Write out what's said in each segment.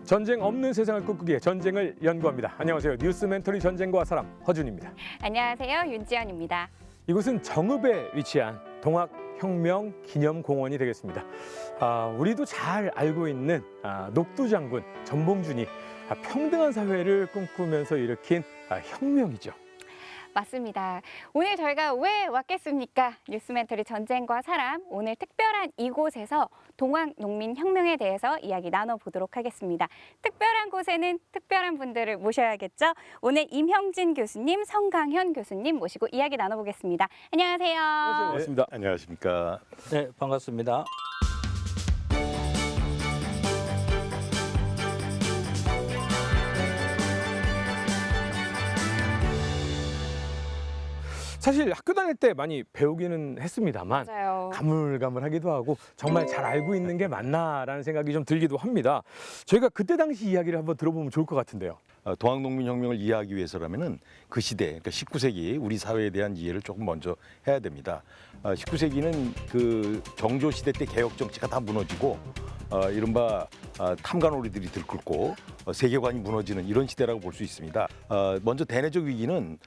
전쟁 없는 세상을 꿈꾸기에 전쟁을 연구합니다. 안녕하세요. 뉴스 멘토리 전쟁과 사람 허준입니다. 안녕하세요. 윤지연입니다. 이곳은 정읍에 위치한 동학혁명기념공원이 되겠습니다. 우리도 잘 알고 있는 녹두장군 전봉준이 평등한 사회를 꿈꾸면서 일으킨 혁명이죠. 맞습니다. 오늘 저희가 왜 왔겠습니까? 뉴스멘토리 전쟁과 사람, 오늘 특별한 이곳에서 동학농민혁명에 대해서 이야기 나눠보도록 하겠습니다. 특별한 곳에는 특별한 분들을 모셔야겠죠? 오늘 임형진 교수님, 성강현 교수님 모시고 이야기 나눠보겠습니다. 안녕하세요. 반갑습니다. 네, 안녕하십니까. 네, 반갑습니다. 사실 학교 다닐 때 많이 배우기는 했습니다만 맞아요. 가물가물하기도 하고 정말 잘 알고 있는 게 맞나라는 생각이 좀 들기도 합니다. 저희가 그때 당시 이야기를 한번 들어보면 좋을 것 같은데요. 동학농민혁명을 이해하기 위해서라면은 그 시대, 그러니까 19세기 우리 사회에 대한 이해를 조금 먼저 해야 됩니다. 19세기는 그 정조 시대 때 개혁 정치가 다 무너지고 이른바 탐관오리들이 들끓고 세계관이 무너지는 이런 시대라고 볼 수 있습니다. 먼저 대내적 위기는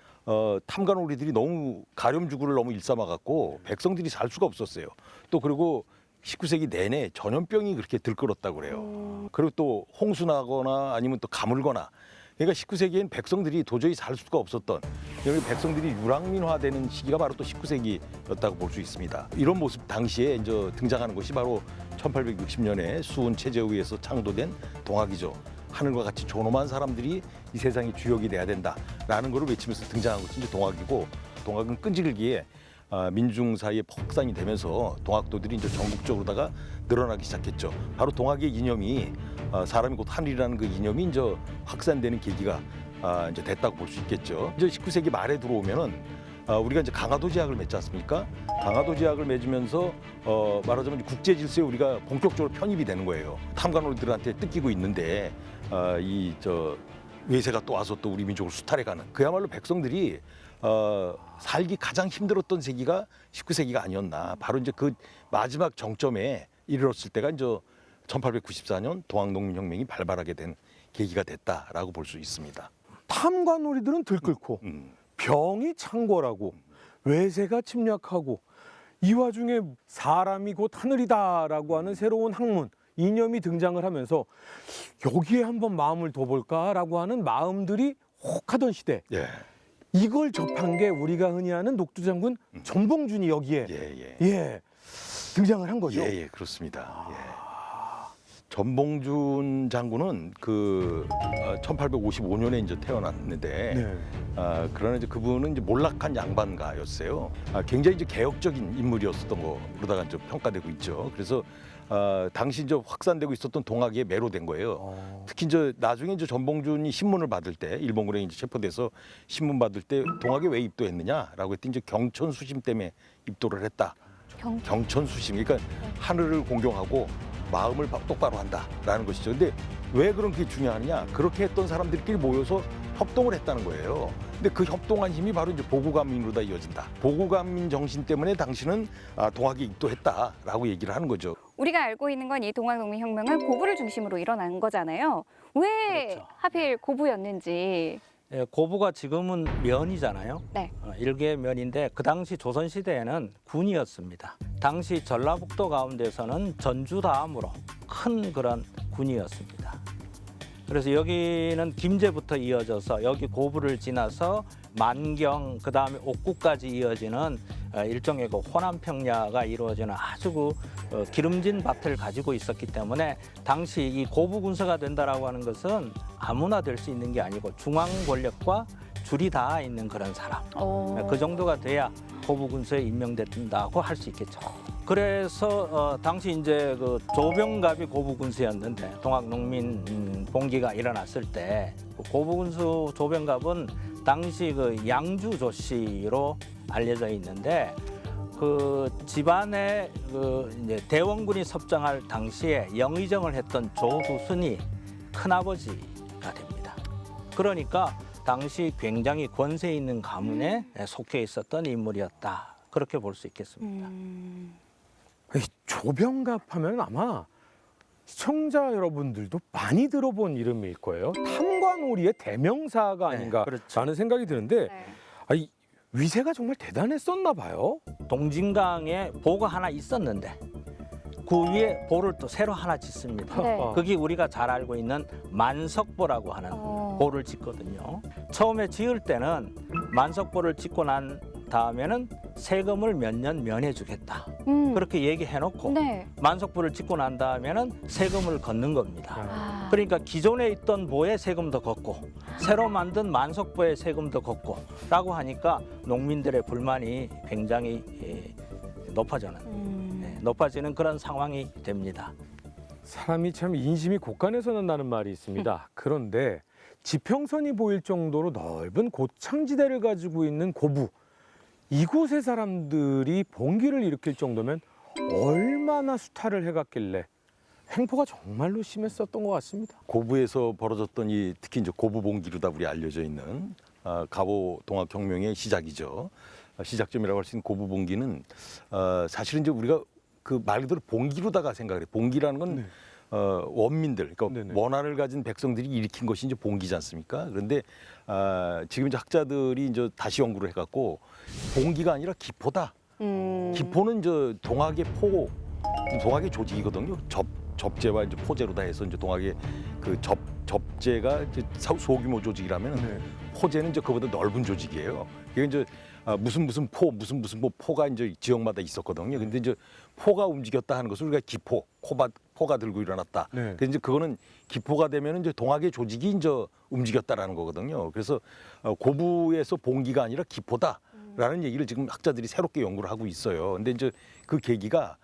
탐관오리들이 너무 가렴주구를 너무 일삼아갖고 백성들이 살 수가 없었어요. 또 그리고 19세기 내내 전염병이 그렇게 들끓었다고 그래요. 그리고 또 홍수나거나 아니면 또 가물거나. 그러니까 19세기엔 백성들이 도저히 살 수가 없었던, 여기 백성들이 유랑민화되는 시기가 바로 또 19세기였다고 볼 수 있습니다. 이런 모습 당시에 이제 등장하는 것이 바로 1860년에 수훈 최재우에서 창도된 동학이죠. 하늘과 같이 존엄한 사람들이 이 세상의 주역이 돼야 된다라는 것을 외치면서 등장한 것이 이제 동학이고, 동학은 끈질기게 민중 사이에 확산이 되면서 동학도들이 이제 전국적으로다가 늘어나기 시작했죠. 바로 동학의 이념이 사람이 곧 하늘이라는 그 이념이 이제 확산되는 계기가 이제 됐다고 볼 수 있겠죠. 이제 19세기 말에 들어오면은 우리가 이제 강화도 제약을 맺지 않습니까? 강화도 제약을 맺으면서 말하자면 국제 질서에 우리가 본격적으로 편입이 되는 거예요. 탐관오리들한테 뜯기고 있는데 외세가 또 와서 또 우리 민족을 수탈해가는, 그야말로 백성들이 살기 가장 힘들었던 세기가 19세기가 아니었나. 바로 이제 그 마지막 정점에 이르렀을 때가 이제 1894년 동학농민혁명이 발발하게 된 계기가 됐다라고 볼 수 있습니다. 탐관오리들은 들끓고 병이 창궐하고 외세가 침략하고 이 와중에 사람이 곧 하늘이다라고 하는 새로운 학문, 이념이 등장을 하면서 여기에 한번 마음을 둬볼까라고 하는 마음들이 혹하던 시대. 예. 이걸 접한 게 우리가 흔히 아는 녹두장군 전봉준이 여기에 등장을 한 거죠. 예, 그렇습니다. 예. 전봉준 장군은 그 1855년에 이제 태어났는데, 그러나 이제 그분은 이제 몰락한 양반가였어요. 굉장히 이제 개혁적인 인물이었었던 거로다가 이제 평가되고 있죠. 그래서 당시 이제 확산되고 있었던 동학에 매료된 거예요. 특히 이제 나중에 이제 전봉준이 신문을 받을 때, 일본군에 이제 체포돼서 신문 받을 때 동학에 왜 입도했느냐라고 했더니 이제 경천 수심 때문에 입도를 했다. 경천 수심, 그러니까 하늘을 공경하고 마음을 똑바로 한다라는 것이죠. 근데 왜 그런 게 중요하느냐? 그렇게 했던 사람들끼리 모여서 협동을 했다는 거예요. 근데 그 협동한 힘이 바로 이제 보구감민으로다 이어진다. 보구감민 정신 때문에 당신은 동학에 입도했다라고 얘기를 하는 거죠. 우리가 알고 있는 건 이 동학농민혁명은 고부를 중심으로 일어난 거잖아요. 왜 그렇죠. 하필 고부였는지. 예, 고부가 지금은 면이잖아요. 네. 일개 면인데 그 당시 조선시대에는 군이었습니다. 당시 전라북도 가운데서는 전주 다음으로 큰 그런 군이었습니다. 그래서 여기는 김제부터 이어져서 여기 고부를 지나서 만경, 그 다음에 옥구까지 이어지는 일종의 그 호남평야가 이루어지는 아주 그 기름진 밭을 가지고 있었기 때문에 당시 이 고부 군사가 된다라고 하는 것은 아무나 될 수 있는 게 아니고 중앙 권력과 줄이 닿아 있는 그런 사람. 그 정도가 돼야 고부 군사에 임명된다고 할 수 있겠죠. 그래서 당시 이제 그 조병갑이 고부 군수였는데 동학농민 봉기가 일어났을 때 고부 군수 조병갑은 당시 그 양주 조씨로 알려져 있는데 그 집안에 그 이제 대원군이 섭정할 당시에 영의정을 했던 조두순이 큰아버지가 됩니다. 그러니까 당시 굉장히 권세 있는 가문에 속해 있었던 인물이었다. 그렇게 볼 수 있겠습니다. 조병갑 하면 아마 시청자 여러분들도 많이 들어본 이름일 거예요. 탐관오리의 대명사가 네, 아닌가라는 그렇죠. 생각이 드는데 네. 아니, 위세가 정말 대단했었나 봐요. 동진강에 보가 하나 있었는데 그 위에 보를 또 새로 하나 짓습니다. 네. 그게 우리가 잘 알고 있는 만석보라고 하는 보를 짓거든요. 처음에 지을 때는 만석보를 짓고 난 다음에는 세금을 몇 년 면해주겠다. 그렇게 얘기해놓고 네. 만석보를 짓고 난 다음에는 세금을 걷는 겁니다. 아. 그러니까 기존에 있던 보에 세금도 걷고 새로 만든 만석보에 세금도 걷고 라고 하니까 농민들의 불만이 굉장히 높아지는 그런 상황이 됩니다. 사람이 참 인심이 곳간에서 나는 말이 있습니다. 그런데 지평선이 보일 정도로 넓은 고창지대를 가지고 있는 고부, 이곳의 사람들이 봉기를 일으킬 정도면 얼마나 수탈을 해갔길래 횡포가 정말로 심했었던 것 같습니다. 고부에서 벌어졌던 이 특히 이제 고부봉기로다 우리 알려져 있는 가보 동학혁명의 시작이죠. 시작점이라고 할 수 있는 고부봉기는 사실은 이제 우리가 그 말 그대로 봉기로다가 생각을 해. 봉기라는 건 원민들, 그러니까 네네. 원한을 가진 백성들이 일으킨 것이 이제 봉기지 않습니까? 그런데 지금 이제 학자들이 이제 다시 연구를 해갖고 봉기가 아니라 기포다. 기포는 저 동학의 동학의 조직이거든요. 접재와 이제 포제로다 해서 이제 동학의 그 접재가 이제 소규모 조직이라면 포제는 이제 그보다 넓은 조직이에요. 이게 이제 무슨 포가 이제 지역마다 있었거든요. 근데 이제 포가 움직였다 하는 것을 우리가 기포, 포가 들고 일어났다. 네. 그래서 이제 그거는 기포가 되면 이제 동학의 조직이 이제 움직였다라는 거거든요. 그래서 고부에서 봉기가 아니라 기포다라는 얘기를 지금 학자들이 새롭게 연구를 하고 있어요. 근데 이제 그 계기가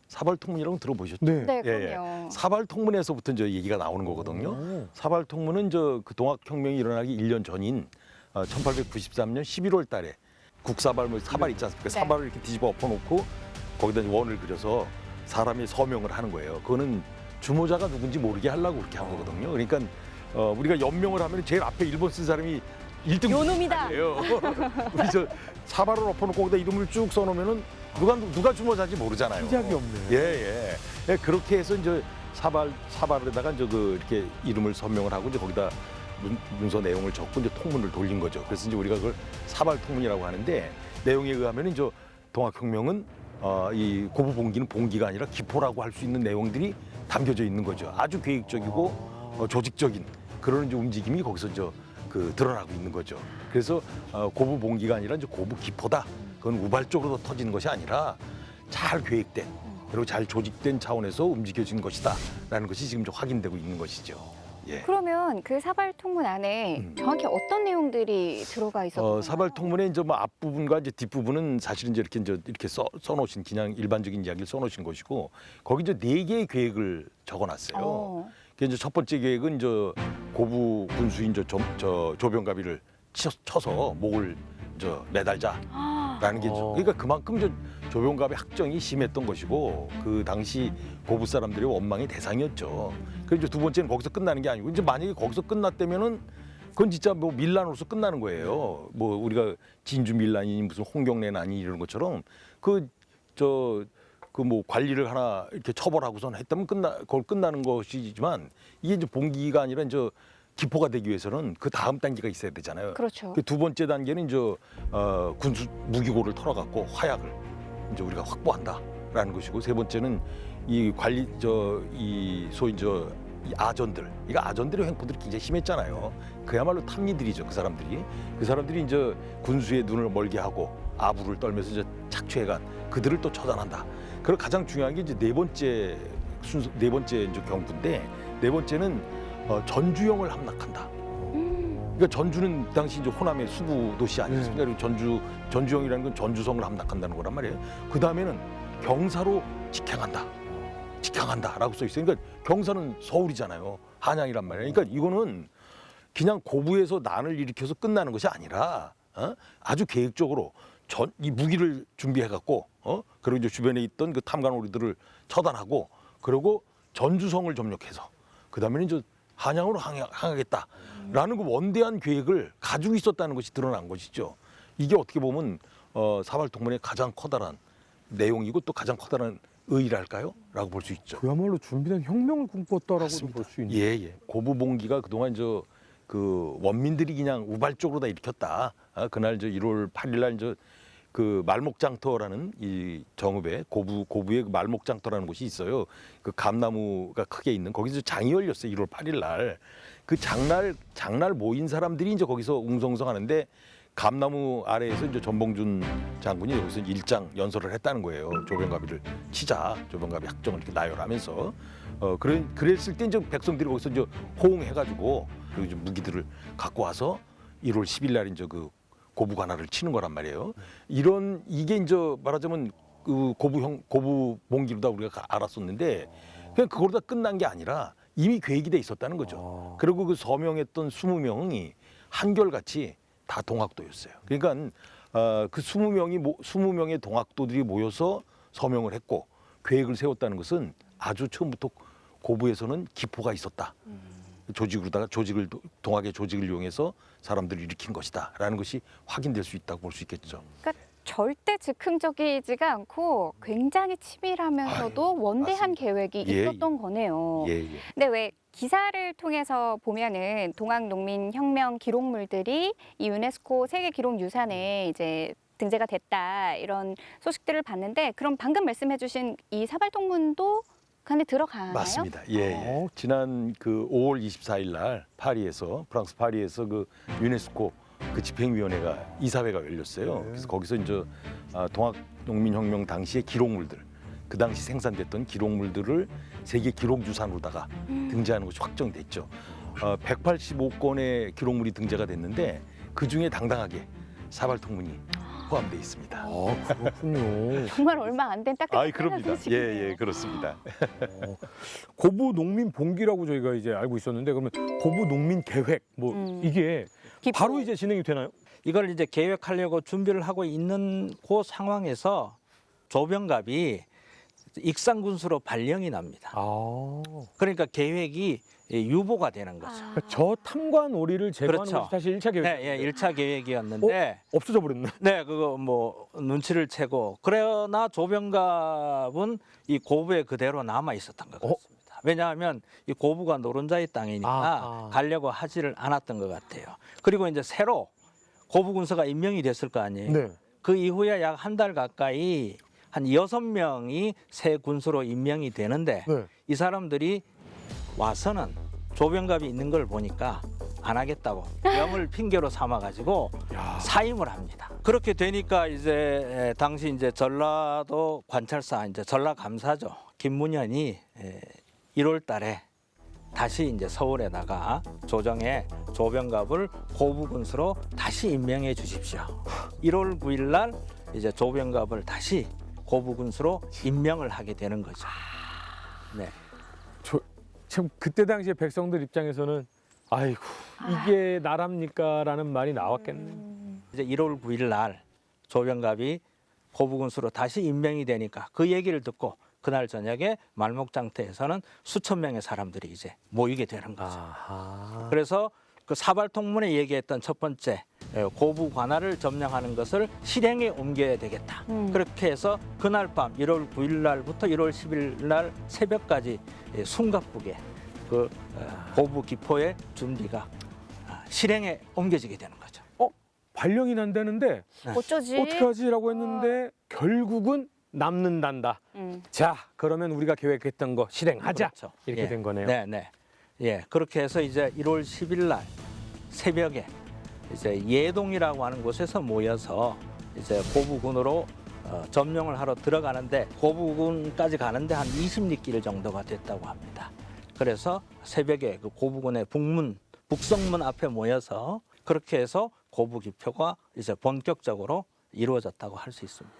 사발통문이라고 들어보셨죠? 네. 네, 예, 그럼요. 사발통문에서부터 이제 얘기가 나오는 거거든요. 사발통문은 저 그 동학혁명이 일어나기 1년 전인 1893년 11월 달에 국사발, 사발 있지 않습니까? 네. 사발을 이렇게 뒤집어 엎어놓고 거기다 원을 그려서 사람이 서명을 하는 거예요. 그거는 주모자가 누군지 모르게 하려고 그렇게 한 거거든요. 그러니까 우리가 연명을 하면 제일 앞에 1번 쓴 사람이 1등 요놈이다. 우리 저 사발을 엎어놓고 거기다 이름을 쭉 써놓으면은 누가 주모자인지 모르잖아요. 시작이 없네요. 예. 그렇게 해서 이제 사발에다가 이제 이렇게 이름을 서명을 하고 이제 거기다 문서 내용을 적고 이제 통문을 돌린 거죠. 그래서 이제 우리가 그걸 사발통문이라고 하는데 내용에 의하면 이제 동학혁명은 이 고부봉기는 봉기가 아니라 기포라고 할 수 있는 내용들이 담겨져 있는 거죠. 아주 계획적이고 조직적인 그런 이제 움직임이 거기서 드러나고 있는 거죠. 그래서 고부봉기가 아니라 이제 고부기포다. 그건 우발적으로 터지는 것이 아니라 잘 계획된 그리고 잘 조직된 차원에서 움직여진 것이다라는 것이 지금 좀 확인되고 있는 것이죠. 예. 그러면 그 사발통문 안에 정확히 어떤 내용들이 들어가 있었나요? 사발통문의 이제 뭐 앞부분과 이제 뒷부분은 사실은 이제 이렇게 써놓으신 그냥 일반적인 이야기를 써놓으신 것이고 거기 이제 4개의 계획을 적어놨어요. 그 이제 첫 번째 계획은 이제 고부 군수인 조병가비를 쳐서 목을 매달자라는 게 그러니까 그만큼 조병갑의 학정이 심했던 것이고 그 당시 고부 사람들의 원망의 대상이었죠. 그리고 이제 두 번째는 거기서 끝나는 게 아니고 이제 만약에 거기서 끝났다면은 그건 진짜 뭐 밀란으로서 끝나는 거예요. 뭐 우리가 진주 밀란이니 무슨 홍경래난이 이런 것처럼 뭐 관리를 하나 이렇게 처벌하고선 했다면 그걸 끝나는 것이지만 이게 이제 봉기가 아니라 이제 기포가 되기 위해서는 그 다음 단계가 있어야 되잖아요. 그렇죠. 그 두 번째 단계는 이제 군수 무기고를 털어갖고 화약을 이제 우리가 확보한다라는 것이고 세 번째는 이 관리 이 소위 이 아전들, 이거 아전들의 횡포들이 굉장히 심했잖아요. 그야말로 탐리들이죠. 그 사람들이 이제 군수의 눈을 멀게 하고 아부를 떨면서 이제 착취해간 그들을 또 처단한다. 그리고 가장 중요한 게 이제 네 번째 이제 경부인데 네 번째는 전주영을 함락한다. 그러니까 전주는 당시 이제 호남의 수부 도시 아니었습니까? 그리고 전주영이라는 건 전주성을 함락한다는 거란 말이에요. 그 다음에는 경사로 직행한다라고 써 있어요. 그러니까 경사는 서울이잖아요. 한양이란 말이에요. 그러니까 이거는 그냥 고부에서 난을 일으켜서 끝나는 것이 아니라 아주 계획적으로 이 무기를 준비해갖고 그리고 이제 주변에 있던 그 탐관오리들을 처단하고 그리고 전주성을 점령해서 그 다음에는 이제 한양으로 향하겠다라는 그 원대한 계획을 가지고 있었다는 것이 드러난 것이죠. 이게 어떻게 보면 사발통문의 가장 커다란 내용이고 또 가장 커다란 의의랄까요? 라고 볼 수 있죠. 그야말로 준비된 혁명을 꿈꿨다라고도 맞습니다. 볼 수 있는. 예. 고부봉기가 그동안 그 원민들이 그냥 우발적으로 다 일으켰다. 그날 1월 8일 날 그 말목장터라는 이 정읍에 고부의 그 말목장터라는 곳이 있어요. 그 감나무가 크게 있는 거기서 장이 열렸어요. 1월 8일 날. 그 장날 모인 사람들이 이제 거기서 웅성웅성하는데 감나무 아래에서 이제 전봉준 장군이 여기서 일장 연설을 했다는 거예요. 조병갑이를 치자. 조병갑이 학정을 이렇게 나열하면서 그랬을 때 이제 백성들이 거기서 이제 호응해가지고 그 이제 무기들을 갖고 와서 1월 10일 날 이제 그 고부 관할을 치는 거란 말이에요. 이게 이제 말하자면 그 고부봉기로다 우리가 알았었는데 그냥 그걸로 다 끝난 게 아니라 이미 계획이 돼 있었다는 거죠. 그리고 그 서명했던 20명이 한결같이 다 동학도였어요. 그러니까 그 20명의 동학도들이 모여서 서명을 했고 계획을 세웠다는 것은 아주 처음부터 고부에서는 기포가 있었다. 동학의 조직을 이용해서 사람들을 일으킨 것이다라는 것이 확인될 수 있다고 볼 수 있겠죠. 그러니까 절대 즉흥적이지가 않고 굉장히 치밀하면서도 원대한 맞습니다. 계획이 예, 있었던 거네요. 예. 근데 왜 기사를 통해서 보면은 동학농민혁명 기록물들이 이 유네스코 세계기록유산에 이제 등재가 됐다 이런 소식들을 봤는데 그럼 방금 말씀해주신 이 사발통문도 그 안에 들어가나요? 맞습니다. 예. 지난 그 5월 24일 날 프랑스 파리에서 그 유네스코 그 집행위원회가 이사회가 열렸어요. 그래서 거기서 이제 동학농민혁명 당시의 기록물들, 그 당시 생산됐던 기록물들을 세계 기록유산으로다가 등재하는 것이 확정됐죠. 185건의 기록물이 등재가 됐는데 그 중에 당당하게 사발통문이 포함되어 있습니다. 그렇군요. 정말 얼마 안 된 따끈한 그럽니다. 소식이네요. 예, 그렇습니다. 고부 농민 봉기라고 저희가 이제 알고 있었는데 그러면 고부 농민 계획 뭐 이게 기포. 바로 이제 진행이 되나요? 이걸 이제 계획하려고 준비를 하고 있는 그 상황에서 조병갑이 익산군수로 발령이 납니다. 그러니까 계획이 유보가 되는 거죠. 아. 저 탐관 오리를 제거하는 그렇죠. 것이 사실 1차 계획. 네, 1차 계획이었는데 없어져 버렸네. 네, 그거 뭐 눈치를 채고 그러나 조병갑은 이 고부에 그대로 남아 있었던 것 같습니다. 왜냐하면 이 고부가 노른자의 땅이니까 가려고 하지를 않았던 것 같아요. 그리고 이제 새로 고부 군수가 임명이 됐을 거 아니에요. 네. 그 이후에 약 한 달 가까이 한 6명이 새 군수로 임명이 되는데 네. 이 사람들이 와서는 조병갑이 있는 걸 보니까 안 하겠다고 명을 핑계로 삼아가지고 사임을 합니다. 그렇게 되니까 이제 당시 이제 전라도 관찰사 이제 전라감사죠 김문현이 1월달에 다시 이제 서울에다가 조정에 조병갑을 고부군수로 다시 임명해 주십시오. 1월 9일 날 이제 조병갑을 다시 고부군수로 임명을 하게 되는 거죠. 네. 참 그때 당시에 백성들 입장에서는 아이고 이게 나랍니까라는 말이 나왔겠네. 이제 1월 9일 날 조병갑이 고부군수로 다시 임명이 되니까 그 얘기를 듣고 그날 저녁에 말목장터에서는 수천 명의 사람들이 이제 모이게 되는 거죠. 그래서 그 사발통문에 얘기했던 첫 번째 고부 관할을 점령하는 것을 실행에 옮겨야 되겠다. 그렇게 해서 그날 밤 1월 9일 날부터 1월 10일 날 새벽까지 숨가쁘게 그 고부 기포의 준비가 실행에 옮겨지게 되는 거죠. 발령이 난다는데 어쩌지? 어떻게 하지라고 했는데 결국은 남는단다. 자, 그러면 우리가 계획했던 거 실행하자. 그렇죠. 이렇게 예. 된 거네요. 네. 예, 그렇게 해서 이제 1월 10일 날 새벽에 이제 예동이라고 하는 곳에서 모여서 이제 고부군으로 점령을 하러 들어가는데 고부군까지 가는데 한 20리길 정도가 됐다고 합니다. 그래서 새벽에 그 고부군의 북성문 앞에 모여서 그렇게 해서 고부 기표가 이제 본격적으로 이루어졌다고 할 수 있습니다.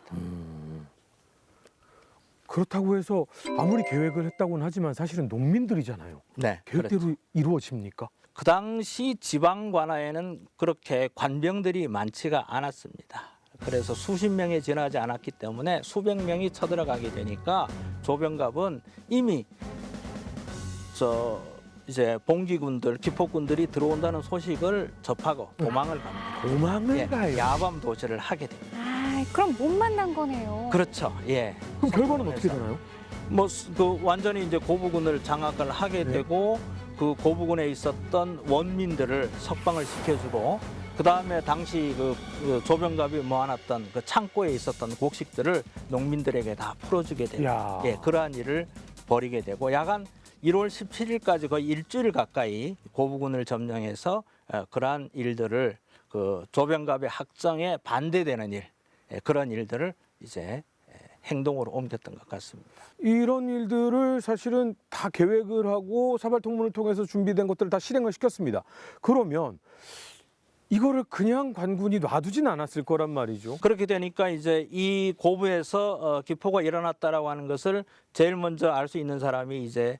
그렇다고 해서 아무리 계획을 했다고는 하지만 사실은 농민들이잖아요. 네, 계획대로 그렇죠. 이루어집니까? 그 당시 지방 관아에는 그렇게 관병들이 많지가 않았습니다. 그래서 수십 명이 지나지 않았기 때문에 수백 명이 쳐들어가게 되니까 조병갑은 이미 이제 봉기군들, 기포군들이 들어온다는 소식을 접하고 도망을 갑니다. 도망을 가요. 야밤 도주를 하게 됩니다. 아, 그럼 못 만난 거네요. 그렇죠. 예. 그럼 결과는 어떻게 되나요? 그 완전히 이제 고부군을 장악을 하게 네. 되고 그 고부군에 있었던 원민들을 석방을 시켜주고 그 다음에 당시 그 조병갑이 모아놨던 그 창고에 있었던 곡식들을 농민들에게 다 풀어주게 되고 야. 예, 그러한 일을 벌이게 되고 야간 1월 17일까지 거의 일주일 가까이 고부군을 점령해서 그러한 일들을 그 조병갑의 학정에 반대되는 일 그런 일들을 이제 행동으로 옮겼던 것 같습니다. 이런 일들을 사실은 다 계획을 하고 사발통문을 통해서 준비된 것들을 다 실행을 시켰습니다. 그러면 이거를 그냥 관군이 놔두진 않았을 거란 말이죠. 그렇게 되니까 이제 이 고부에서 기포가 일어났다라고 하는 것을 제일 먼저 알 수 있는 사람이 이제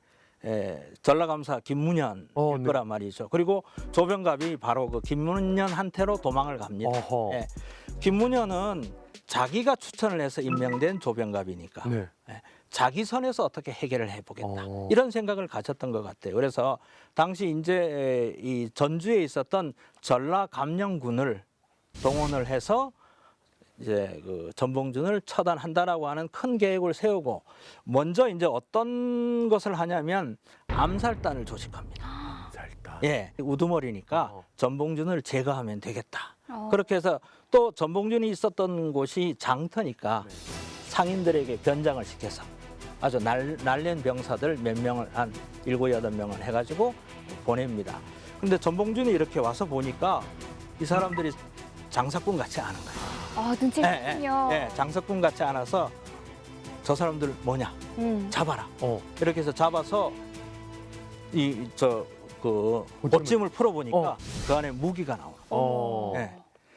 전라감사 김문현일 네. 거란 말이죠. 그리고 조병갑이 바로 그 김문현한테로 도망을 갑니다. 어허. 예. 김문현은 자기가 추천을 해서 임명된 조병갑이니까 네. 자기 선에서 어떻게 해결을 해보겠다 이런 생각을 가졌던 것 같아요. 그래서 당시 이제 이 전주에 있었던 전라감령군을 동원을 해서 이제 그 전봉준을 처단한다라고 하는 큰 계획을 세우고 먼저 이제 어떤 것을 하냐면 암살단을 조직합니다. 살다. 예, 우두머리니까 전봉준을 제거하면 되겠다. 어. 그렇게 해서 또 전봉준이 있었던 곳이 장터니까 상인들에게 변장을 시켜서 아주 날랜 병사들 몇 명을 한 7, 8명을 해가지고 보냅니다. 근데 전봉준이 이렇게 와서 보니까 이 사람들이 장사꾼 같지 않은 거예요. 눈치를 챘군요. 예, 장사꾼 같지 않아서 저 사람들 뭐냐 잡아라. 이렇게 해서 잡아서 그 옷짐을 풀어보니까 그 안에 무기가 나와요. 예.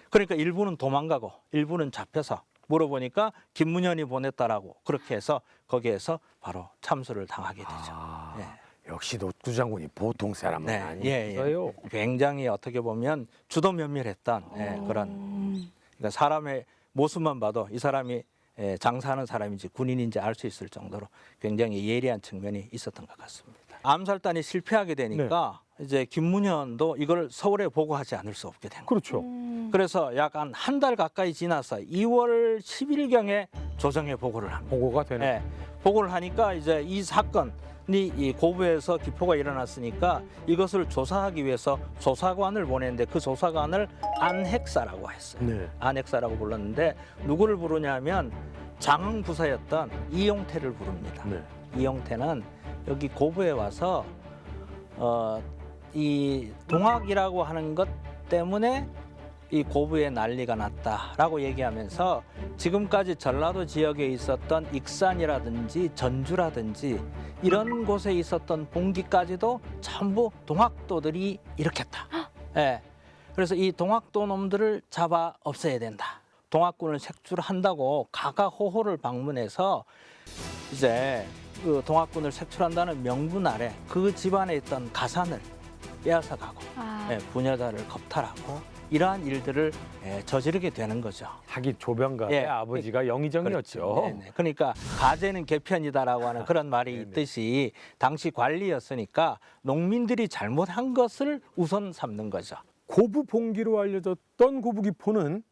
그러니까 일부는 도망가고 일부는 잡혀서 물어보니까 김문현이 보냈다라고 그렇게 해서 거기에서 바로 참수를 당하게 되죠. 예. 역시 노두 장군이 보통 사람은 네, 아니었어요. 굉장히 어떻게 보면 주도 면밀했던 그런 그러니까 사람의 모습만 봐도 이 사람이 장사하는 사람인지 군인인지 알 수 있을 정도로 굉장히 예리한 측면이 있었던 것 같습니다. 암살단이 실패하게 되니까 이제 김문현도 이걸 서울에 보고하지 않을 수 없게 된 거예요. 그렇죠. 그래서 약 한 달 가까이 지나서 2월 10일경에 조정에 보고를 합니다. 보고가 되는. 네, 보고를 하니까 이제 이 사건이 이 고부에서 기포가 일어났으니까 이것을 조사하기 위해서 조사관을 보냈는데 그 조사관을 안핵사라고 했어요. 네. 안핵사라고 불렀는데 누구를 부르냐면 장흥부사였던 이용태를 부릅니다. 네. 이용태는 여기 고부에 와서 이 동학이라고 하는 것 때문에 이 고부에 난리가 났다라고 얘기하면서 지금까지 전라도 지역에 있었던 익산이라든지 전주라든지 이런 곳에 있었던 봉기까지도 전부 동학도들이 일으켰다. 예. 그래서 이 동학도 놈들을 잡아 없애야 된다. 동학군을 색출한다고 가가호호를 방문해서 이제 그 동학군을 색출한다는 명분 아래 그 집안에 있던 가산을 빼앗아 가고 부녀자를 겁탈하고 이러한 일들을 저지르게 되는 거죠. 하긴 조병갑의 아버지가 영의정이었죠. 네네. 그러니까 가재는 개편이다라고 하는 그런 말이 있듯이 당시 관리였으니까 농민들이 잘못한 것을 우선 삼는 거죠. 고부 봉기로 알려졌던 고부기포는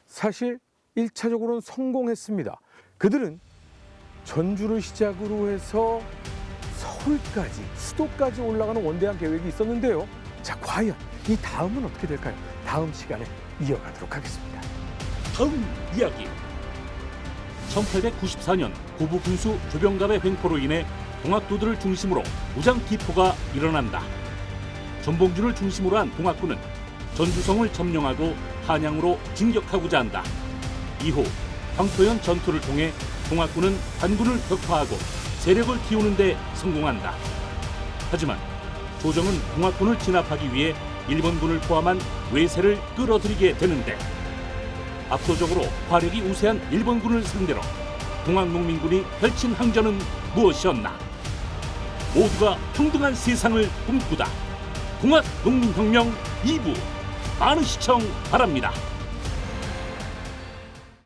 사실 1차적으로는 성공했습니다. 그들은 전주를 시작으로 해서 서울까지, 수도까지 올라가는 원대한 계획이 있었는데요. 자, 과연 이 다음은 어떻게 될까요? 다음 시간에 이어가도록 하겠습니다. 다음 이야기. 1894년 고부 군수 조병갑의 횡포로 인해 동학도들을 중심으로 무장 기포가 일어난다. 전봉준을 중심으로 한 동학군은 전주성을 점령하고 한양으로 진격하고자 한다. 이후 황토현 전투를 통해 동학군은 관군을 격파하고 세력을 키우는 데 성공한다. 하지만 조정은 동학군을 진압하기 위해 일본군을 포함한 외세를 끌어들이게 되는데 압도적으로 화력이 우세한 일본군을 상대로 동학농민군이 펼친 항전은 무엇이었나? 모두가 평등한 세상을 꿈꾸다. 동학농민혁명 2부 많은 시청 바랍니다.